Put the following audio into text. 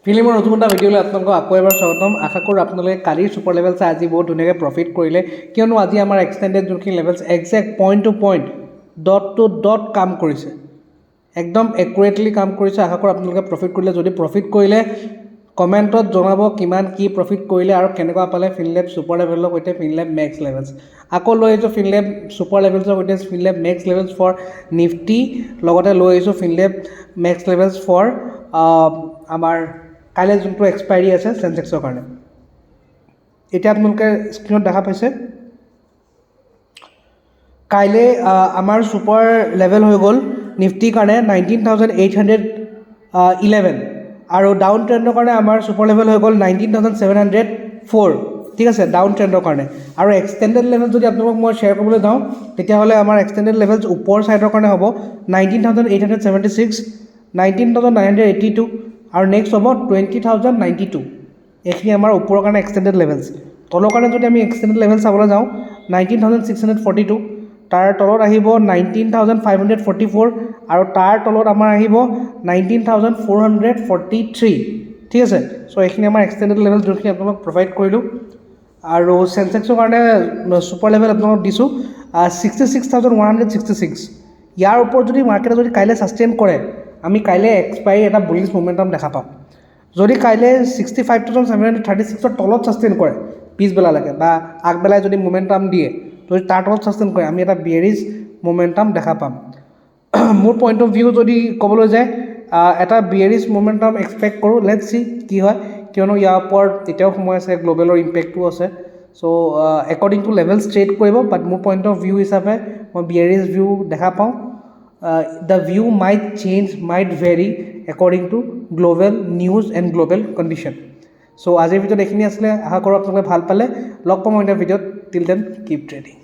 ফিল্মৰ নতুন এটা ভিডিঅ'লৈ আপোনালোকক আকৌ এবাৰ স্বাগতম। আশা কৰোঁ আপোনালোকে কালিৰ ছুপাৰ লেভেলছে আজি বহুত ধুনীয়াকৈ প্ৰফিট কৰিলে, কিয়নো আজি আমাৰ এক্সটেণ্ডেড যোনখিনি levels exact point to point dot to dot কাম কৰিছে, একদম একুৰেটলি কাম কৰিছে। আশা কৰোঁ আপোনালোকে প্ৰফিট কৰিলে। যদি প্ৰফিট কৰিলে কমেণ্টত জনাব কিমান কি প্ৰফিট কৰিলে আৰু কেনেকুৱা পালে ফিনলেব ছুপাৰ লেভেলৰ সৈতে ফিনলেব মেক্স লেভেলছ। আকৌ লৈ আহিছোঁ ফিনলেব ছুপাৰ লেভেলছৰ সৈতে ফিনলেব মেক্স লেভেলছ ফৰ নিফটি, লগতে লৈ আহিছোঁ ফিনলেব মেক্স লেভেলছ ফৰ আমাৰ কাইলৈ যোনটো এক্সপাইৰী আছে চেনচেক্সৰ কাৰণে। এতিয়া আপোনালোকে স্ক্ৰীণত দেখা পাইছে, কাইলৈ আমাৰ ছুপাৰ লেভেল হৈ গ'ল নিফটিৰ কাৰণে 19,811 আৰু ডাউন ট্ৰেণ্ডৰ কাৰণে আমাৰ ছুপাৰ লেভেল হৈ গ'ল 19,704। ঠিক আছে, ডাউন ট্ৰেণ্ডৰ কাৰণে। আৰু এক্সটেণ্ডেড লেভেল যদি আপোনালোকক মই শ্বেয়াৰ কৰিবলৈ যাওঁ তেতিয়াহ'লে আমাৰ এক্সটেণ্ডেড লেভেলছ ওপৰ ছাইডৰ কাৰণে হ'ব 19,876, 19,982 আৰু নেক্সট হ'ব 20,092। এইখিনি আমাৰ ওপৰৰ কাৰণে এক্সটেণ্ডেড লেভেলছ। তলৰ কাৰণে যদি আমি এক্সটেণ্ডেড লেভেল চাবলৈ যাওঁ 19,642, তাৰ তলত আহিব 19,544 আৰু তাৰ তলত আমাৰ আহিব 19,443। ঠিক আছে, চ' এইখিনি আমাৰ এক্সটেণ্ডেড লেভেল যোনখিনি আপোনালোকক প্ৰভাইড কৰিলোঁ। আৰু চেনচেক্সৰ কাৰণে ছুপাৰ লেভেল আপোনালোকক দিছোঁ 66,166। ইয়াৰ ওপৰত যদি মাৰ্কেটে যদি কাইলৈ ছাষ্টেইন কৰে, আমি কাইলৈ এক্সপাইৰী এটা বুলিছ মোমেণ্টাম দেখা পাম। যদি কাইলৈ 65,736ৰ তলত ছাষ্টেইন কৰে পিছবেলালৈকে বা আগবেলাই যদি মোমেণ্টাম দিয়ে, যদি তাৰ তলত ছাষ্টেইন কৰে আমি এটা বিয়েৰিছ মোমেণ্টাম দেখা পাম। মোৰ পইণ্ট অফ ভিউ যদি ক'বলৈ যায় এটা বিয়েৰিছ মোমেণ্টাম এক্সপেক্ট কৰোঁ। লেটছ চি কি হয়, কিয়নো ইয়াৰ ওপৰত এতিয়াও সময় আছে, গ্ল'বেলৰ ইম্পেক্টটো আছে। চ' একৰ্ডিং টু লেভেলছ ট্ৰেড কৰিব, বাট মোৰ পইণ্ট অফ ভিউ হিচাপে মই বিয়েৰিছ ভিউ দেখা পাওঁ। The view might change, might vary according to global news and global condition. So আজিৰ ভিডিঅ'ত এইখিনি আছিলে। আশা কৰোঁ আপোনালোকে ভাল পালে। লগ পাম অন্য ভিডিঅ'ত। Till then keep trading.